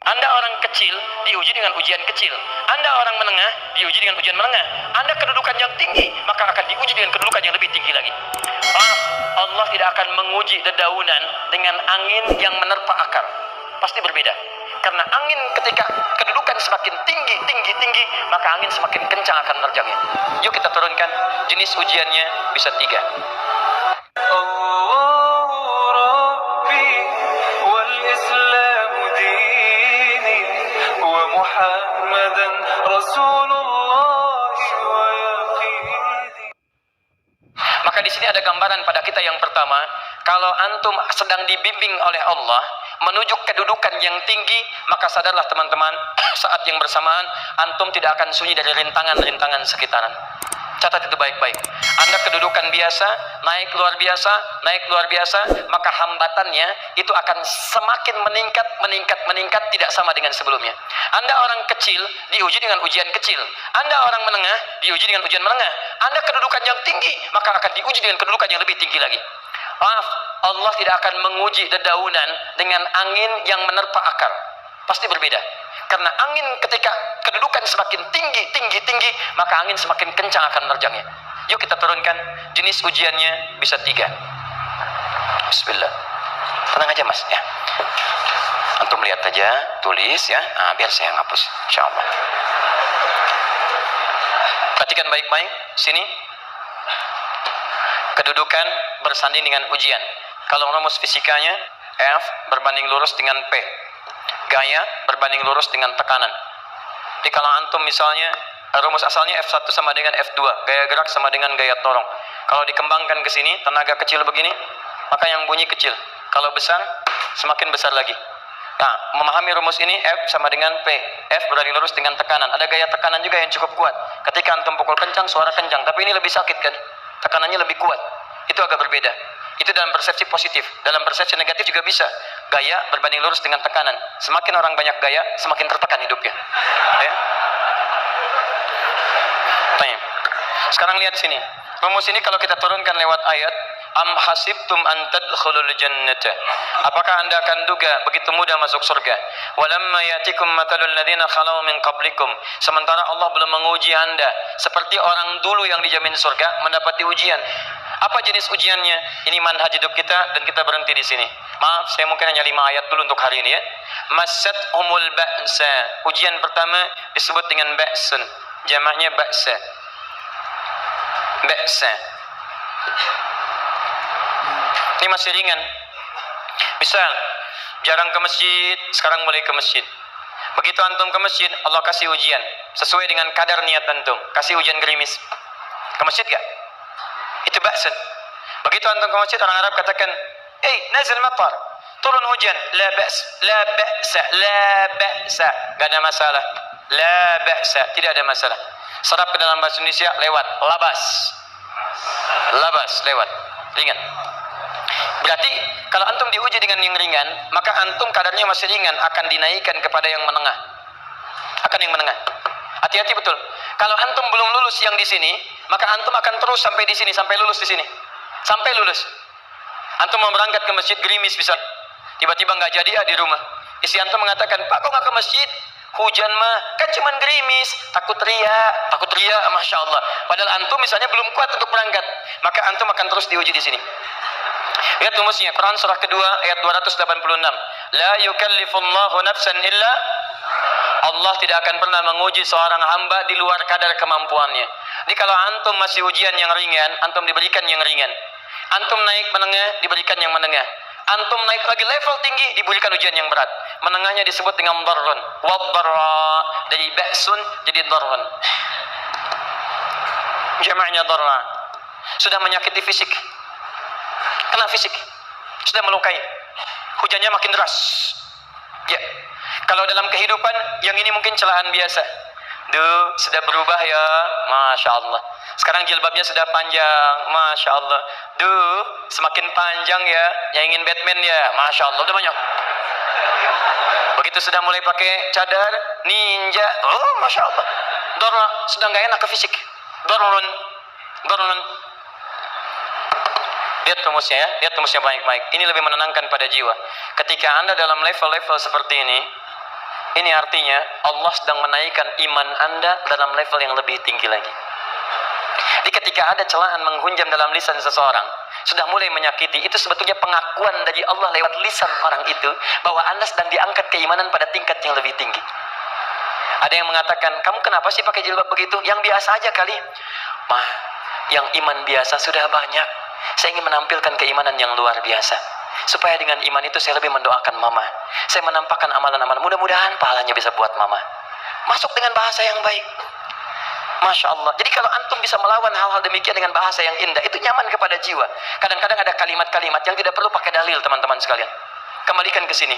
Anda orang kecil diuji dengan ujian kecil. Anda orang menengah diuji dengan ujian menengah. Anda kedudukan yang tinggi, maka akan diuji dengan kedudukan yang lebih tinggi lagi. Maaf, Allah tidak akan menguji dedaunan dengan angin yang menerpa akar. Pasti berbeda. Karena angin ketika kedudukan semakin tinggi, maka angin semakin kencang akan menerjangnya. Yuk kita turunkan. Jenis ujiannya bisa 3. Maka di sini ada gambaran pada kita yang pertama, kalau antum sedang dibimbing oleh Allah menuju kedudukan yang tinggi, maka sadarlah teman-teman, saat yang bersamaan antum tidak akan sunyi dari rintangan-rintangan sekitaran. Catat itu baik-baik. Anda kedudukan biasa, naik luar biasa, maka hambatannya itu akan semakin meningkat, tidak sama dengan sebelumnya. Anda orang kecil diuji dengan ujian kecil. Anda orang menengah diuji dengan ujian menengah. Anda kedudukan yang tinggi, maka akan diuji dengan kedudukan yang lebih tinggi lagi. Maaf, Allah tidak akan menguji dedaunan dengan angin yang menerpa akar. Pasti berbeda. Karena angin ketika kedudukan semakin tinggi, maka angin semakin kencang akan menerjangnya. Yuk kita turunkan. Jenis ujiannya bisa 3. Bismillah. Tenang aja mas ya. Antum lihat aja, tulis ya. Nah, biar saya ngapus, insyaallah. Perhatikan baik-baik. Sini. Kedudukan bersanding dengan ujian. Kalau rumus fisikanya, F berbanding lurus dengan P. Gaya berbanding lurus dengan tekanan. Jadi kalau antum misalnya rumus asalnya F1 sama dengan F2, gaya gerak sama dengan gaya dorong. Kalau dikembangkan ke sini, tenaga kecil begini, maka yang bunyi kecil. Kalau besar, semakin besar lagi. Nah, memahami rumus ini, F sama dengan P. F berbanding lurus dengan tekanan. Ada gaya tekanan juga yang cukup kuat. Ketika antum pukul kencang, suara kencang. Tapi ini lebih sakit kan? Tekanannya lebih kuat. Itu agak berbeda. Itu dalam persepsi positif. Dalam persepsi negatif juga bisa. Gaya berbanding lurus dengan tekanan. Semakin orang banyak gaya, semakin tertekan hidupnya. Ya. Tanya. Sekarang lihat sini. Rumus ini kalau kita turunkan lewat ayat, am hasibtum an tadkhulul jannata. Apakah Anda akan duga begitu mudah masuk surga? Walamma yatikum matalul ladzina khalau min qablikum. Sementara Allah belum menguji Anda seperti orang dulu yang dijamin surga mendapati ujian. Apa jenis ujiannya? Ini manhaj hidup kita dan kita berhenti di sini. Maaf, saya mungkin hanya 5 ayat dulu untuk hari ini ya. Masat umul ba'sa. Ujian pertama disebut dengan ba'sun. Jamaknya ba'sa. Ba'sa. Ini masih ringan. Misal, jarang ke masjid, sekarang mulai ke masjid. Begitu antum ke masjid, Allah kasih ujian. Sesuai dengan kadar niat antum. Kasih ujian gerimis. Ke masjid gak? Itu ba'sun. Begitu antum ke masjid, orang Arab katakan, nazil matar. Turun hujan. La ba'sa. Gak ada masalah. La ba'sa. Tidak ada masalah. Serap ke dalam bahasa Indonesia, lewat. Labas, lewat. Ringan. Berarti kalau antum diuji dengan yang ringan, maka antum kadarnya masih ringan, akan dinaikkan kepada yang menengah. Akan yang menengah. Hati-hati betul. Kalau antum belum lulus yang di sini, maka antum akan terus sampai di sini, sampai lulus di sini. Sampai lulus. Antum mau berangkat ke masjid gerimis bisa. Tiba-tiba nggak jadi di rumah. Istri antum mengatakan, "Pak, kok nggak ke masjid? Hujan mah kan cuman gerimis, takut teriak, masya Allah." Padahal antum misalnya belum kuat untuk berangkat, maka antum akan terus diuji di sini. Lihat rumusnya, Quran surah kedua ayat 286. La yukallifullahu nafsan illa. Allah tidak akan pernah menguji seorang hamba di luar kadar kemampuannya. Jadi kalau antum masih ujian yang ringan, antum diberikan yang ringan. Antum naik menengah, diberikan yang menengah. Antum naik lagi level tinggi, diberikan ujian yang berat. Menengahnya disebut dengan darrun. Waddarra. Dari ba'sun jadi darrun. Jamaknya darra. Sudah menyakiti fisik. Kena fisik. Sudah melukai. Hujannya makin deras. Ya. Kalau dalam kehidupan, yang ini mungkin celaan biasa. Sudah berubah ya, Masya Allah. Sekarang jilbabnya sudah panjang, Masya Allah. Semakin panjang ya, yang ingin Batman ya, Masya Allah, udah banyak. Begitu sudah mulai pakai cadar, ninja, Masya Allah. Dorong, sudah nggak enak ke fisik. Dorong. Lihat rumusnya ya, lihat rumusnya baik-baik. Ini lebih menenangkan pada jiwa. Ketika Anda dalam level-level seperti ini, Ini artinya Allah sedang menaikkan iman Anda dalam level yang lebih tinggi lagi. Jadi ketika ada celaan menghunjam dalam lisan seseorang, sudah mulai menyakiti, itu sebetulnya pengakuan dari Allah lewat lisan orang itu, bahwa Anda sedang diangkat keimanan pada tingkat yang lebih tinggi. Ada yang mengatakan, kamu kenapa sih pakai jilbab begitu? Yang biasa aja kali. Mah, yang iman biasa sudah banyak. Saya ingin menampilkan keimanan yang luar biasa. Supaya dengan iman itu saya lebih mendoakan mama. Saya menampakkan amalan-amalan. Mudah-mudahan pahalanya bisa buat mama. Masuk dengan bahasa yang baik. Masya Allah. Jadi kalau antum bisa melawan hal-hal demikian dengan bahasa yang indah, itu nyaman kepada jiwa. Kadang-kadang ada kalimat-kalimat yang tidak perlu pakai dalil, teman-teman sekalian. Kembalikan ke sini.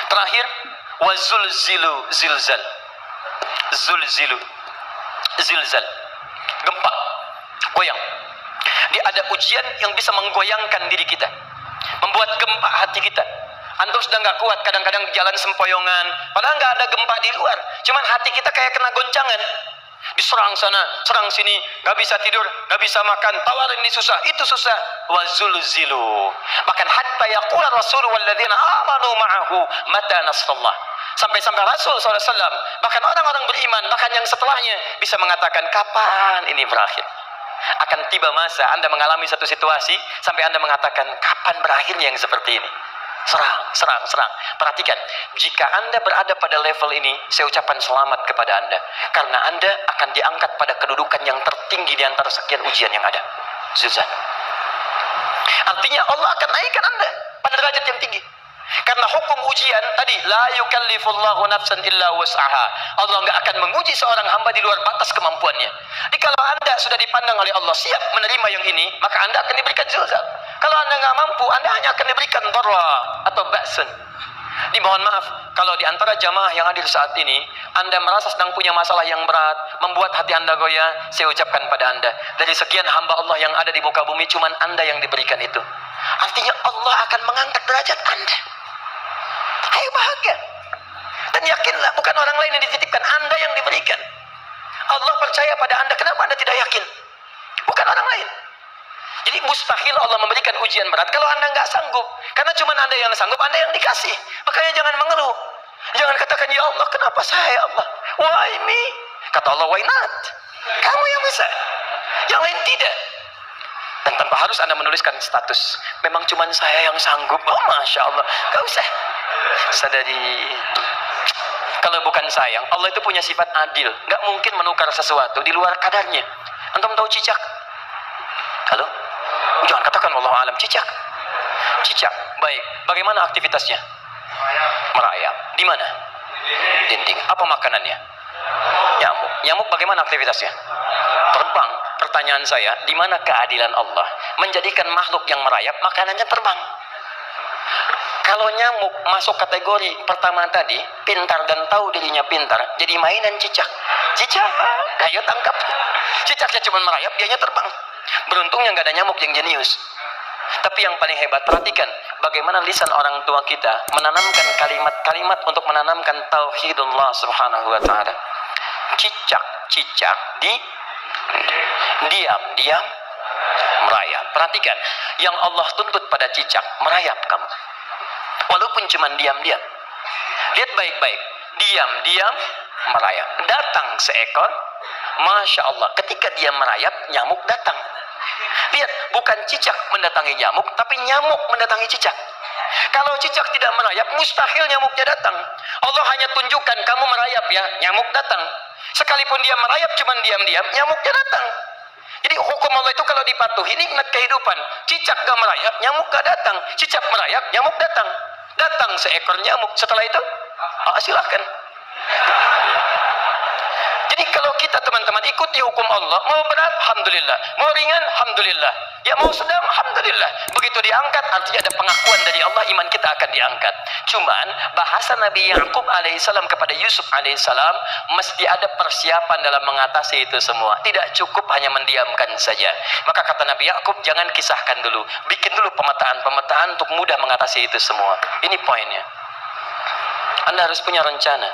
Terakhir, wazulzilu zilzal. Zulzilu zilzal. Gempa, goyang. Dia ada ujian yang bisa menggoyangkan diri kita, membuat gempa hati kita. Antum sudah nggak kuat, kadang-kadang jalan sempoyongan, padahal nggak ada gempa di luar, cuman hati kita kayak kena goncangan. Diserang sana, serang sini, nggak bisa tidur, nggak bisa makan, tawarin ini susah, itu susah. Wazulzilu. Bahkan hatta yaqula Rasul walladzina amanu ma'ahu mata nasrullah. Sampai-sampai Rasul SAW, bahkan orang-orang beriman, bahkan yang setelahnya bisa mengatakan, kapan ini berakhir? Akan tiba masa Anda mengalami satu situasi sampai Anda mengatakan, kapan berakhirnya yang seperti ini? Serang, serang, serang. Perhatikan, jika Anda berada pada level ini, saya ucapkan selamat kepada Anda, karena Anda akan diangkat pada kedudukan yang tertinggi di antara sekian ujian yang ada. Zuzan. Artinya Allah akan naikkan Anda pada derajat yang tinggi. Karena hukum ujian tadi, la yukallifullahu nafsan illa wus'aha. Allah enggak akan menguji seorang hamba di luar batas kemampuannya. Jadi kalau Anda sudah dipandang oleh Allah siap menerima yang ini, maka Anda akan diberikan zilzal. Kalau Anda enggak mampu, Anda hanya akan diberikan dharra atau ba'sun. Dimohon maaf, kalau di antara jamaah yang hadir saat ini, Anda merasa sedang punya masalah yang berat, membuat hati Anda goyah, saya ucapkan pada Anda, dari sekian hamba Allah yang ada di muka bumi, cuman Anda yang diberikan itu. Artinya Allah akan mengangkat derajat Anda. Ayo bahagia. Dan yakinlah, bukan orang lain yang dititipkan, Anda yang diberikan. Allah percaya pada Anda, kenapa Anda tidak yakin? Bukan orang lain. Jadi mustahil Allah memberikan ujian berat kalau Anda nggak sanggup. Karena cuma Anda yang sanggup, Anda yang dikasih. Makanya jangan mengeluh. Jangan katakan, ya Allah, kenapa saya, ya Allah? Why me? Kata Allah, why not? Kamu yang bisa. Yang lain tidak. Dan tanpa harus Anda menuliskan status. Memang cuma saya yang sanggup. Oh, Masya Allah. Gak usah. Sadari. Kalau bukan sayang, Allah itu punya sifat adil. Gak mungkin menukar sesuatu di luar kadarnya. Antum tahu cicak? Halo? Jangan katakan wallahu alam, cicak. Cicak, baik. Bagaimana aktivitasnya? Merayap. Di mana? Dinding. Apa makanannya? Nyamuk. Nyamuk bagaimana aktivitasnya? Terbang. Pertanyaan saya, di mana keadilan Allah menjadikan makhluk yang merayap makanannya terbang? Kalau nyamuk masuk kategori pertama tadi, pintar dan tahu dirinya pintar, jadi mainan cicak. Cicak, ayo tangkap. Cicaknya cuma merayap, dianya terbang. Beruntungnya nggak ada nyamuk yang jenius. Tapi yang paling hebat, perhatikan bagaimana lisan orang tua kita menanamkan kalimat-kalimat untuk menanamkan tauhidullah subhanahu wa ta'ala. Cicak diam merayap. Perhatikan, yang Allah tuntut pada cicak, merayap kamu. Walaupun cuma diam-diam. Lihat baik-baik, diam merayap. Datang seekor, Masya Allah, ketika dia merayap, nyamuk datang. Lihat, bukan cicak mendatangi nyamuk, tapi nyamuk mendatangi cicak. Kalau cicak tidak merayap, mustahil nyamuknya datang. Allah hanya tunjukkan kamu merayap ya, nyamuk datang. Sekalipun dia merayap cuma diam-diam, nyamuknya datang. Jadi hukum Allah itu kalau dipatuhi, nikmat kehidupan. Cicak gak merayap, nyamuk gak datang. Cicak merayap, nyamuk datang. Datang seekor nyamuk. Setelah itu, silahkan. Jadi kalau kita teman-teman ikuti hukum Allah, mau berat, alhamdulillah. Mau ringan, alhamdulillah. Ya mau sedang, alhamdulillah. Begitu diangkat, artinya ada pengakuan dari Allah, iman kita akan diangkat. Cuman bahasa Nabi Ya'qub alaihissalam kepada Yusuf alaihissalam, mesti ada persiapan dalam mengatasi itu semua. Tidak cukup hanya mendiamkan saja. Maka kata Nabi Ya'qub, jangan kisahkan dulu. Bikin dulu pemetaan-pemetaan untuk mudah mengatasi itu semua. Ini poinnya. Anda harus punya rencana.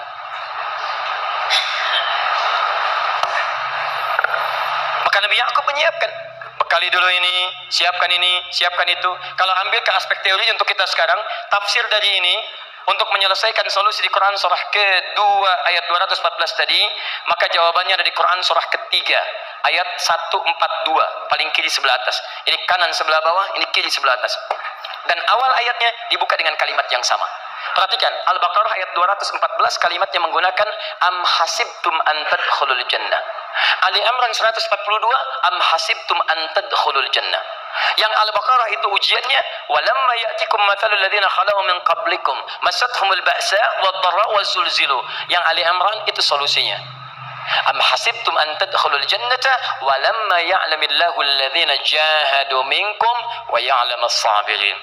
Maka Nabi Ya'qub menyiapkan, bekali dulu ini, siapkan itu. Kalau ambil ke aspek teori untuk kita sekarang, tafsir dari ini, untuk menyelesaikan solusi di Quran surah kedua ayat 214 tadi, maka jawabannya ada di Quran surah ketiga ayat 142, paling kiri sebelah atas. Ini kanan sebelah bawah, ini kiri sebelah atas. Dan awal ayatnya dibuka dengan kalimat yang sama. Perhatikan, Al-Baqarah ayat 214 kalimatnya menggunakan am hasibtum an tadkhulul jannah. Ali Imran 142 am hasibtum an tadkhulul jannah. Yang Al-Baqarah itu ujiannya walamma ya'tikum mathalul ladzina khalau min qablikum masathumul ba'sa wad-dharra wazulzilu. Yang Ali Imran itu solusinya. Am hasibtum an tadkhulul jannata walamma ya'lamillahu alladzina jahadu minkum wa ya'lamas sabirin.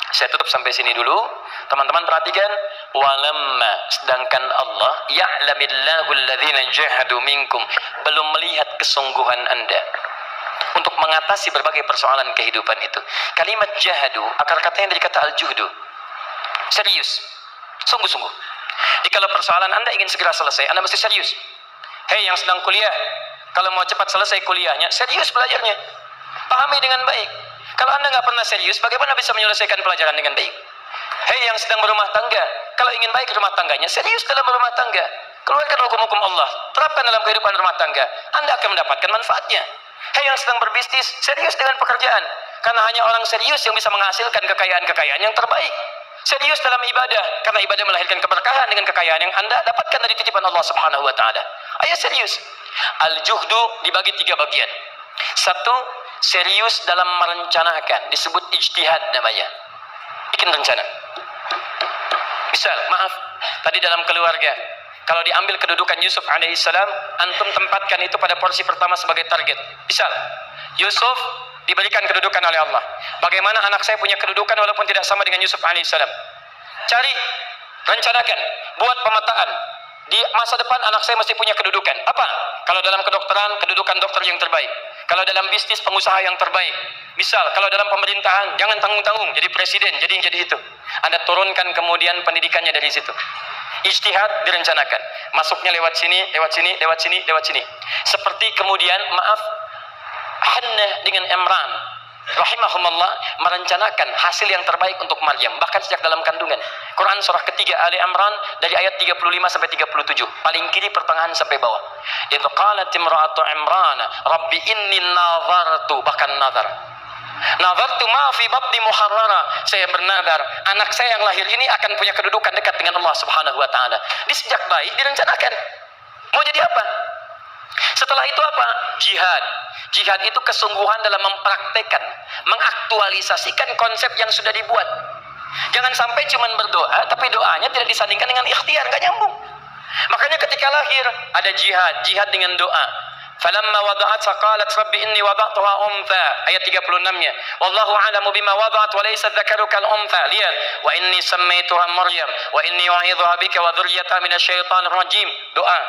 Saya tutup sampai sini dulu. Teman-teman perhatikan, walamma, sedangkan Allah ya'lamillahu alladzina jahadu minkum, belum melihat kesungguhan Anda untuk mengatasi berbagai persoalan kehidupan itu. Kalimat jahadu, akar katanya dari kata al-juhdu. Serius, sungguh-sungguh. Jadi kalau persoalan Anda ingin segera selesai, Anda mesti serius. Hei yang sedang kuliah, kalau mau cepat selesai kuliahnya, serius belajarnya. Pahami dengan baik. Kalau Anda nggak pernah serius, bagaimana bisa menyelesaikan pelajaran dengan baik? Hei yang sedang berumah tangga, kalau ingin baik rumah tangganya, serius dalam berumah tangga. Keluarkan hukum-hukum Allah, terapkan dalam kehidupan rumah tangga. Anda akan mendapatkan manfaatnya. Hei yang sedang berbisnis, serius dengan pekerjaan. Karena hanya orang serius yang bisa menghasilkan kekayaan-kekayaan yang terbaik. Serius dalam ibadah, karena ibadah melahirkan keberkahan dengan kekayaan yang Anda dapatkan dari titipan Allah Subhanahu wa taala. Ayo serius. Al-juhdu dibagi 3 bagian. 1, serius dalam merencanakan, disebut ijtihad namanya. Bikin rencana. Misal, maaf, tadi dalam keluarga, kalau diambil kedudukan Yusuf alaihissalam, antum tempatkan itu pada porsi pertama sebagai target. Misal, Yusuf diberikan kedudukan oleh Allah. Bagaimana anak saya punya kedudukan walaupun tidak sama dengan Yusuf alaihissalam? Cari, rencanakan, buat pemetaan. Di masa depan anak saya mesti punya kedudukan. Apa? Kalau dalam kedokteran, kedudukan dokter yang terbaik. Kalau dalam bisnis, pengusaha yang terbaik. Misal, kalau dalam pemerintahan, jangan tanggung-tanggung, jadi presiden, jadi itu. Anda turunkan kemudian pendidikannya dari situ. Ijtihad direncanakan. Masuknya lewat sini, lewat sini, lewat sini, lewat sini. Seperti kemudian, maaf, Hannah dengan Imran rahimahumullah merencanakan hasil yang terbaik untuk Maryam bahkan sejak dalam kandungan. Quran surah ketiga Ali Imran dari ayat 35 sampai 37, paling kiri pertengahan sampai bawah. Idz qalat imra'atu Imran rabbi inni nazartu, bahkan nazartu ma fi batni muharrara, saya bernazar anak saya yang lahir ini akan punya kedudukan dekat dengan Allah Subhanahu wa taala. Di sejak bayi direncanakan. Mau jadi apa? Setelah itu apa? Jihad. Jihad itu kesungguhan dalam mempraktekkan, mengaktualisasikan konsep yang sudah dibuat. Jangan sampai cuma berdoa, tapi doanya tidak disandingkan dengan ikhtiar, nggak nyambung. Makanya ketika lahir ada jihad, jihad dengan doa. Falamma wada'at faqalat rabbi inni wada'tuha untha, ayat 36-nya. Wallahu a'lamu bima wada'at wa laysa dzakaru kal untha. Lihat, wa inni sammaituha Maryam wa inni wa'idhuha bika wa dzurriyyataha minasyaitonir rajim. Doa.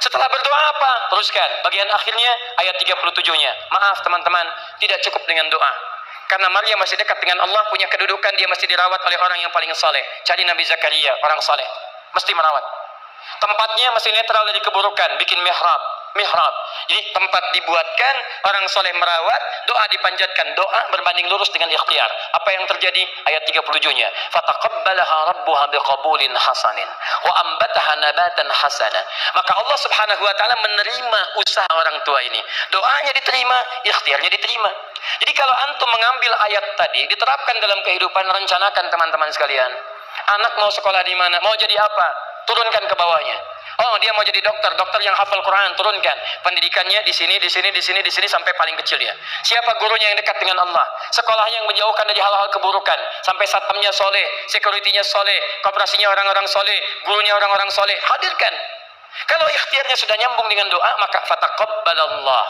Setelah berdoa apa? Teruskan. Bagian akhirnya ayat 37-nya. Maaf teman-teman, tidak cukup dengan doa. Karena Maryam masih dekat dengan Allah, punya kedudukan, dia masih dirawat oleh orang yang paling saleh. Cari Nabi Zakaria, orang saleh. Mesti merawat. Tempatnya masih netral dari keburukan, bikin mihrab. Jadi tempat dibuatkan, orang soleh merawat, doa dipanjatkan, doa berbanding lurus dengan ikhtiar. Apa yang terjadi? Ayat 37-nya. Fataqabbalaha rabbuha biqabulin hasanin wa ambataha nabatan hasana. Maka Allah Subhanahu wa taala menerima usaha orang tua ini. Doanya diterima, ikhtiarnya diterima. Jadi kalau antum mengambil ayat tadi, diterapkan dalam kehidupan, rencanakan teman-teman sekalian. Anak mau sekolah di mana? Mau jadi apa? Turunkan ke bawahnya. Oh, dia mau jadi dokter yang hafal Quran, turunkan. Pendidikannya di sini sampai paling kecil dia. Siapa gurunya yang dekat dengan Allah? Sekolahnya yang menjauhkan dari hal-hal keburukan. Sampai satpamnya soleh, securitynya soleh, koperasinya orang-orang soleh, gurunya orang-orang soleh. Hadirkan. Kalau ikhtiarnya sudah nyambung dengan doa, maka fataqabbalallah.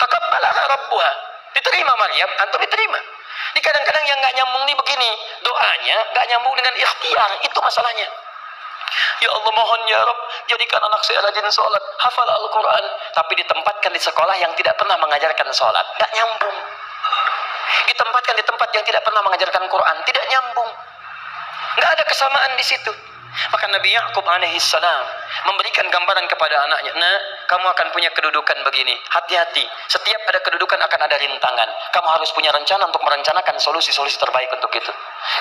Taqabbalaha rabbuha. Diterima Maryam, antum diterima. Ini kadang-kadang yang nggak nyambung nih begini, doanya nggak nyambung dengan ikhtiar, itu masalahnya. Ya Allah, mohon ya Rabb, jadikan anak saya rajin sholat, hafal Al-Quran, tapi ditempatkan di sekolah yang tidak pernah mengajarkan sholat, nggak nyambung. Ditempatkan di tempat yang tidak pernah mengajarkan Quran, tidak nyambung. Nggak ada kesamaan di situ. Maka Nabi Yakub alaihissalam memberikan gambaran kepada anaknya, "Nak, kamu akan punya kedudukan begini. Hati-hati. Setiap ada kedudukan akan ada rintangan. Kamu harus punya rencana untuk merencanakan solusi-solusi terbaik untuk itu."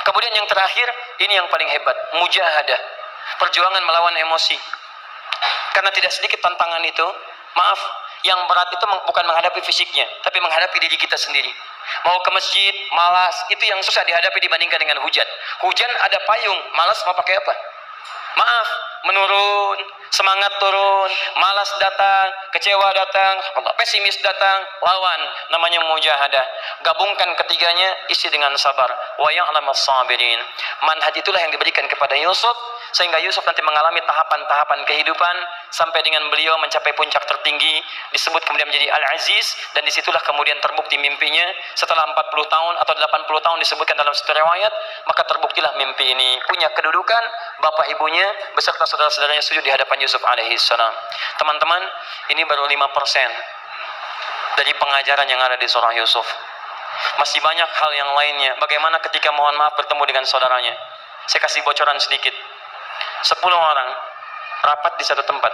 Kemudian yang terakhir, ini yang paling hebat, mujahadah. Perjuangan melawan emosi. Karena tidak sedikit tantangan itu, maaf, yang berat itu bukan menghadapi fisiknya, tapi menghadapi diri kita sendiri. Mau ke masjid, malas, itu yang susah dihadapi dibandingkan dengan hujan. Hujan ada payung, malas mau pakai apa? Maaf, menurun, semangat turun, malas datang, kecewa datang, pesimis datang, lawan, namanya mujahadah. Gabungkan ketiganya, isi dengan sabar. Wa ya'lamas sabirin. Manhaj itulah yang diberikan kepada Yusuf, sehingga Yusuf nanti mengalami tahapan-tahapan kehidupan sampai dengan beliau mencapai puncak tertinggi, disebut kemudian menjadi Al-Aziz, dan disitulah kemudian terbukti mimpinya setelah 40 tahun atau 80 tahun disebutkan dalam satu riwayat, maka terbuktilah mimpi ini. Punya kedudukan, bapak ibunya beserta saudara-saudaranya sujud di hadapan Yusuf alaihissalam. Teman-teman, ini baru 5% dari pengajaran yang ada di surah Yusuf. Masih banyak hal yang lainnya. Bagaimana ketika mohon maaf bertemu dengan saudaranya. Saya kasih bocoran sedikit. 10 orang rapat di satu tempat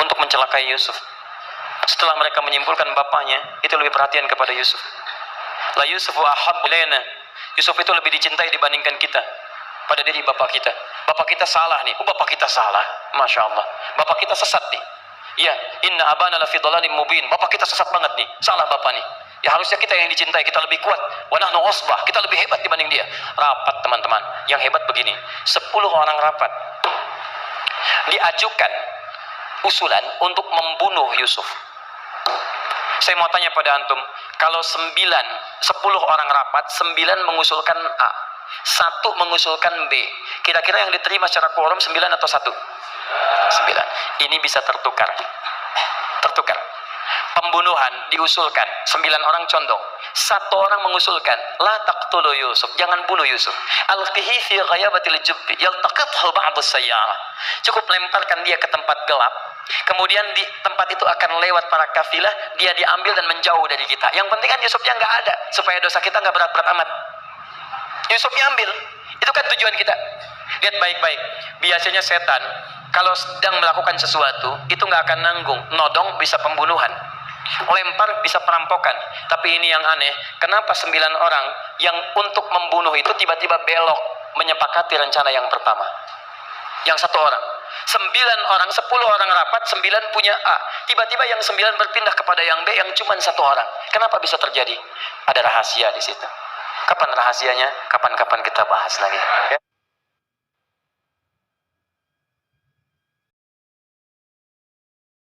untuk mencelakai Yusuf. Setelah mereka menyimpulkan bapaknya itu lebih perhatian kepada Yusuf. La Yusufu ahabbu ilaina. Yusuf itu lebih dicintai dibandingkan kita pada diri bapak kita. Bapak kita salah nih. Bapak kita salah. Masya Allah. Bapak kita sesat nih. Ya, inna abana lafi dhalalim mubin. Bapak kita sesat banget nih. Salah bapak nih. Ya harusnya kita yang dicintai, kita lebih kuat. Wa nahnu usbah, kita lebih hebat dibanding dia. Rapat teman-teman. Yang hebat begini, 10 orang rapat. Diajukan usulan untuk membunuh Yusuf. Saya mau tanya pada antum, kalau 10 orang rapat, 9 mengusulkan A, 1 mengusulkan B, kira-kira yang diterima secara quorum 9 atau 1? 9. Ini bisa tertukar. Pembunuhan diusulkan, 9 orang condong, 1 orang mengusulkan, la taqtulu Yusuf, jangan bunuh Yusuf, alqihi fi ghayabatil jubbi yaltaqithu ba'du sayyarah, cukup lemparkan dia ke tempat gelap, kemudian di tempat itu akan lewat para kafilah, dia diambil dan menjauh dari kita. Yang penting kan Yusufnya nggak ada, supaya dosa kita nggak berat-berat amat. Yusufnya ambil, itu kan tujuan kita. Lihat baik-baik, biasanya setan kalau sedang melakukan sesuatu itu nggak akan nanggung, nodong bisa pembunuhan, lempar bisa perampokan. Tapi ini yang aneh, kenapa 9 orang yang untuk membunuh itu tiba-tiba belok menyepakati rencana yang pertama? Yang 1 orang, 9 orang, 10 orang rapat, 9 punya A, tiba-tiba yang 9 berpindah kepada yang B yang cuma 1 orang. Kenapa bisa terjadi? Ada rahasia di situ. Kapan rahasianya? Kapan-kapan kita bahas lagi.